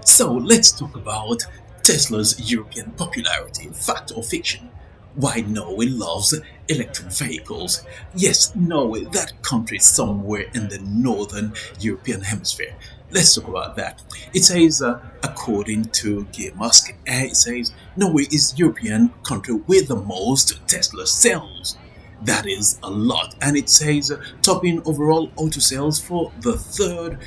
So let's talk about Tesla's European popularity, fact or fiction. Why Norway loves electric vehicles. Yes, Norway, that country somewhere in the northern European hemisphere. Let's talk about that. It says, according to Gear Musk, it says Norway is European country with the most Tesla sales. That is a lot. And it says topping overall auto sales for the third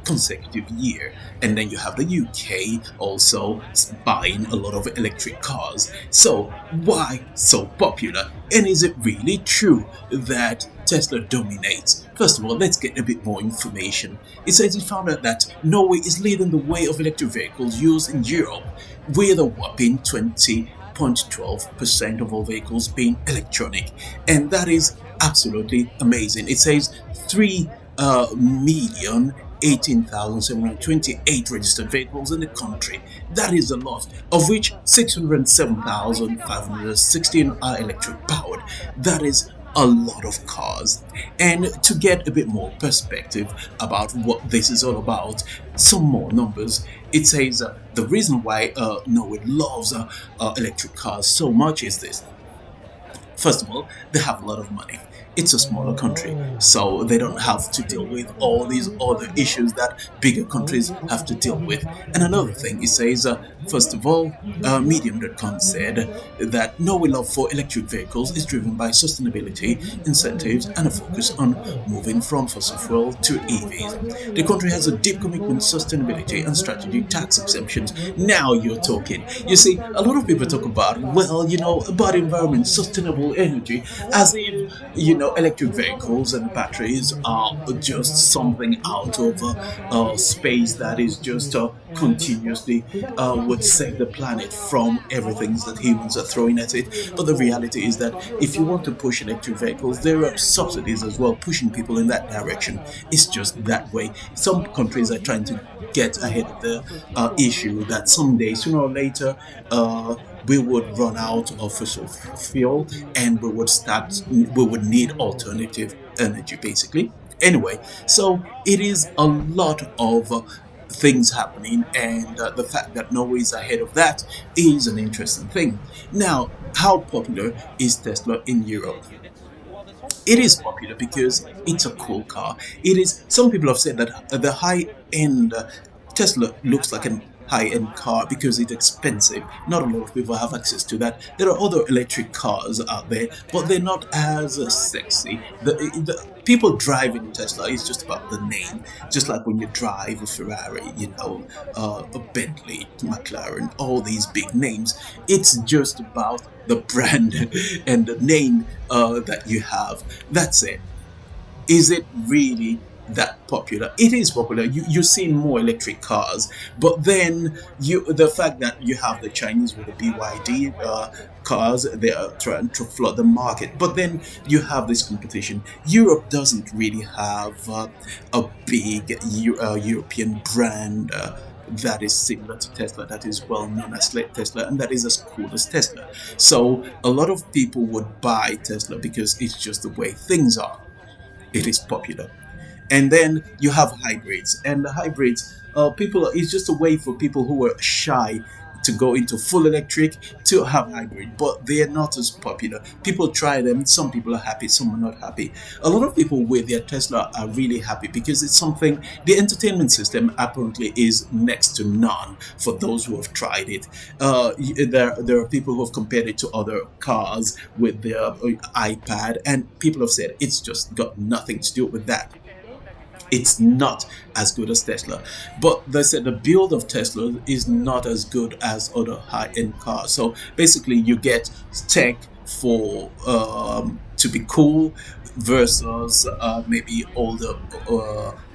consecutive year. And then you have the UK also buying a lot of electric cars. So, why so popular? And is it really true that Tesla dominates? First of all, let's get a bit more information. It says it found out that Norway is leading the way of electric vehicles used in Europe, with a whopping 20.12% of all vehicles being electronic. And that is absolutely amazing. It says 3 million 18,728 registered vehicles in the country. That is a lot, of which 607,516 are electric powered. That is a lot of cars. And to get a bit more perspective about what this is all about, some more numbers. It says the reason why Norway loves electric cars so much is this. First of all, they have a lot of money. It's a smaller country, so they don't have to deal with all these other issues that bigger countries have to deal with. And another thing, it says, first of all, Medium.com said that Norway love for electric vehicles is driven by sustainability, incentives, and a focus on moving from fossil fuel to EVs. The country has a deep commitment to sustainability and strategic tax exemptions. Now you're talking. You see, a lot of people talk about, well, about environment, sustainable energy, as if, electric vehicles and batteries are just something out of space that is just continuously would save the planet from everything that humans are throwing at it. But the reality is that if you want to push electric vehicles, there are subsidies as well pushing people in that direction. It's just that way. Some countries are trying to get ahead of the issue that someday, sooner or later, we would run out of fossil fuel and we would need alternative energy basically. Anyway, so it is a lot of things happening, and the fact that Norway is ahead of that is an interesting thing. Now, how popular is Tesla in Europe? It is popular because it's a cool car. It is. Some people have said that the high end Tesla looks like an high-end car because it's expensive. Not a lot of people have access to that. There are other electric cars out there, but they're not as sexy. The people driving Tesla is just about the name. Just like when you drive a Ferrari, a Bentley, McLaren, all these big names. It's just about the brand and the name that you have. That's it. Is it really that popular? It is popular. You're seeing more electric cars, but then the fact that you have the Chinese with the BYD cars, they are trying to flood the market. But then you have this competition. Europe doesn't really have a big European brand. That is similar to Tesla, that is well known as Tesla, and that is as cool as Tesla. So a lot of people would buy Tesla because it's just the way things are. It is popular. And then you have hybrids, and the hybrids, people, it's just a way for people who are shy to go into full electric to have hybrid, but they're not as popular. People try them, some people are happy, some are not happy. A lot of people with their Tesla are really happy because it's something, the entertainment system apparently is next to none for those who have tried it. There are people who have compared it to other cars with their iPad, and people have said it's just got nothing to do with that. It's not as good as Tesla. But they said the build of Tesla is not as good as other high-end cars. So basically, you get tech for to be cool versus maybe older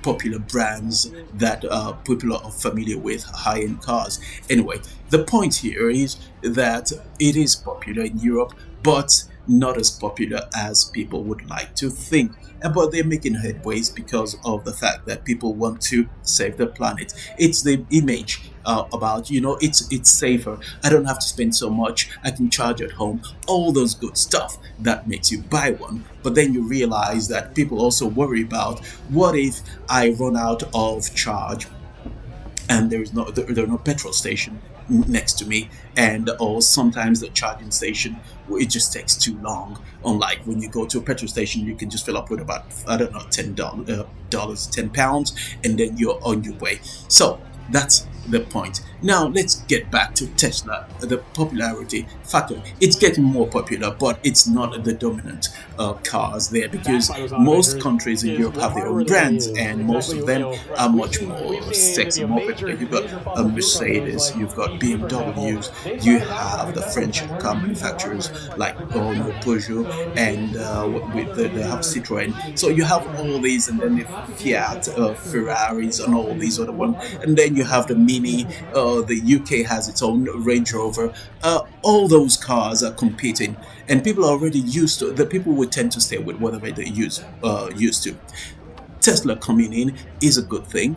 popular brands that people are familiar with, high-end cars. Anyway, the point here is that it is popular in Europe, but not as popular as people would like to think. But they're making headways because of the fact that people want to save the planet. It's the image about, it's safer. I don't have to spend so much. I can charge at home. All those good stuff that makes you buy one. But then you realize that people also worry about, what if I run out of charge and there are no petrol station next to me, and or sometimes the charging station, it just takes too long. Unlike when you go to a petrol station, you can just fill up with about, I don't know, $10, £10, and then you're on your way. So that's the point. Now let's get back to Tesla. The popularity factor, it's getting more popular, but it's not the dominant cars there, because most countries in Europe have their own brands, and most of them are much more sexy, more popular. You've got a Mercedes, you've got BMWs, you have the French car manufacturers like Peugeot, and they have Citroën. So you have all these, and then the Fiat, Ferraris, and all these other ones, and then you have the Mini. The UK has its own Range Rover. All those cars are competing, and people are already used to. The people would tend to stay with whatever they used to. Tesla coming in is a good thing,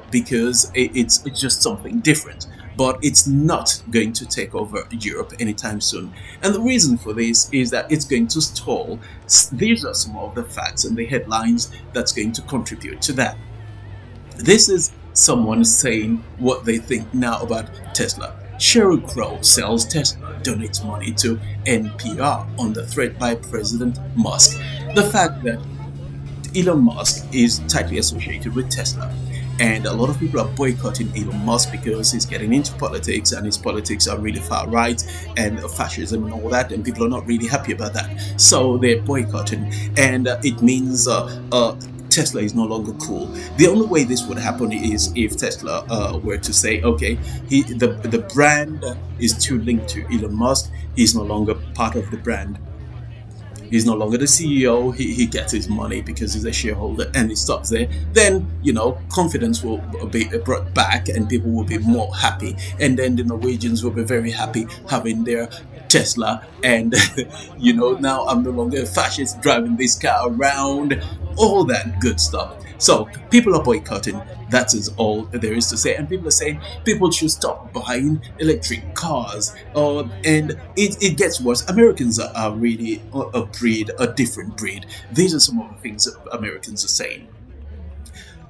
because it's just something different. But it's not going to take over Europe anytime soon. And the reason for this is that it's going to stall. These are some of the facts and the headlines that's going to contribute to that. This is someone saying what they think now about Tesla. Sheryl Crow sells Tesla, donates money to NPR under threat by President Musk. The fact that Elon Musk is tightly associated with Tesla, and a lot of people are boycotting Elon Musk because he's getting into politics, and his politics are really far right and fascism and all that, and people are not really happy about that. So they're boycotting, and it means Tesla is no longer cool. The only way this would happen is if Tesla were to say, okay, the brand is too linked to Elon Musk. He's no longer part of the brand. He's no longer the CEO. He gets his money because he's a shareholder, and it stops there. Then, confidence will be brought back, and people will be more happy. And then the Norwegians will be very happy having their Tesla, and now I'm no longer a fascist driving this car around, all that good stuff. So people are boycotting. That is all there is to say. And people are saying people should stop buying electric cars. And it gets worse. Americans are really a different breed. These are some of the things that Americans are saying.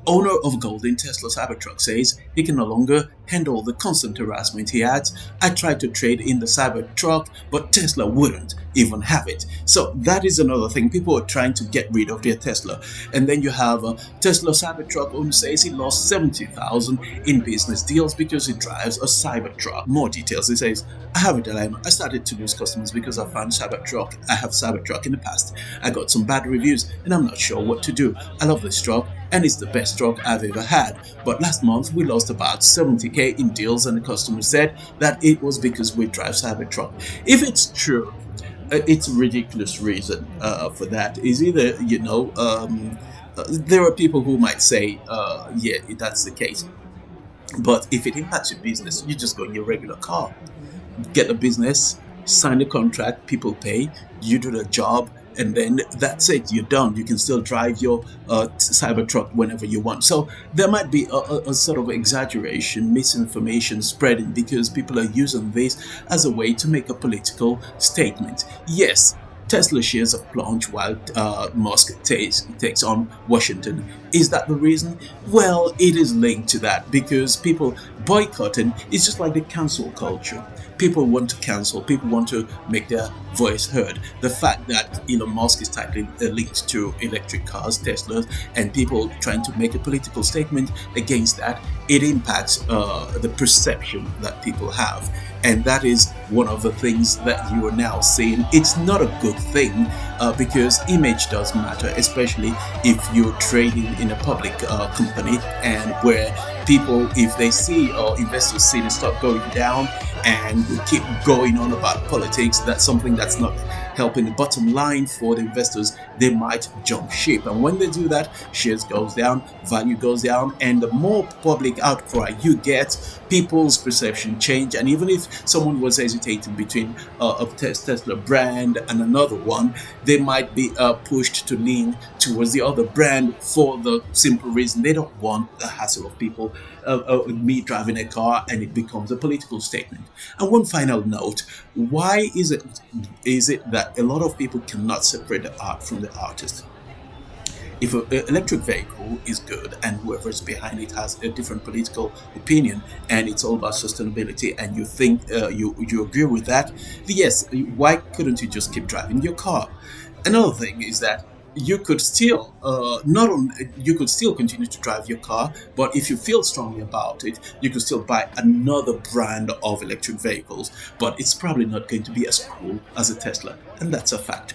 Owner of Golden Tesla Cybertruck says he can no longer handle the constant harassment. He adds, I tried to trade in the Cybertruck, but Tesla wouldn't even have it. So that is another thing. People are trying to get rid of their Tesla. And then you have a Tesla Cybertruck owner says he lost 70,000 in business deals because he drives a Cybertruck. More details. He says, I have a dilemma. I started to lose customers because I have Cybertruck in the past. I got some bad reviews and I'm not sure what to do. I love this truck, and it's the best truck I've ever had. But last month we lost about 70k in deals, and the customer said that it was because we drive Cybertruck. If it's true, it's a ridiculous reason for that. Is either, there are people who might say, yeah, that's the case. But if it impacts your business, you just go in your regular car, get a business, sign the contract, people pay, you do the job, and then that's it, you're done. You can still drive your Cybertruck whenever you want. So there might be a sort of exaggeration, misinformation spreading because people are using this as a way to make a political statement. Yes, Tesla shares have plunged while Musk takes on Washington. Is that the reason? Well, it is linked to that because people boycotting is just like the cancel culture. People want to cancel. People want to make their voice heard. The fact that Elon Musk is tightly linked to electric cars, Teslas, and people trying to make a political statement against that, it impacts the perception that people have. And that is one of the things that you are now seeing. It's not a good thing because image does matter, especially if you're trading in a public company, and where people, if they see or investors see the stock going down and we keep going on about politics, that's something that's not helping the bottom line for the investors. They might jump ship, and when they do that, shares goes down, value goes down, and the more public outcry you get, people's perception change. And even if someone was hesitating between a Tesla brand and another one, they might be pushed to lean towards the other brand for the simple reason they don't want the hassle of people, me driving a car, and it becomes a political statement. And one final note: why is it that a lot of people cannot separate the art from the artist? If an electric vehicle is good and whoever is behind it has a different political opinion and it's all about sustainability and you think you agree with that, yes, why couldn't you just keep driving your car? Another thing is that you could still not only you could still continue to drive your car, but if you feel strongly about it, you could still buy another brand of electric vehicles, but it's probably not going to be as cool as a Tesla, and that's a fact.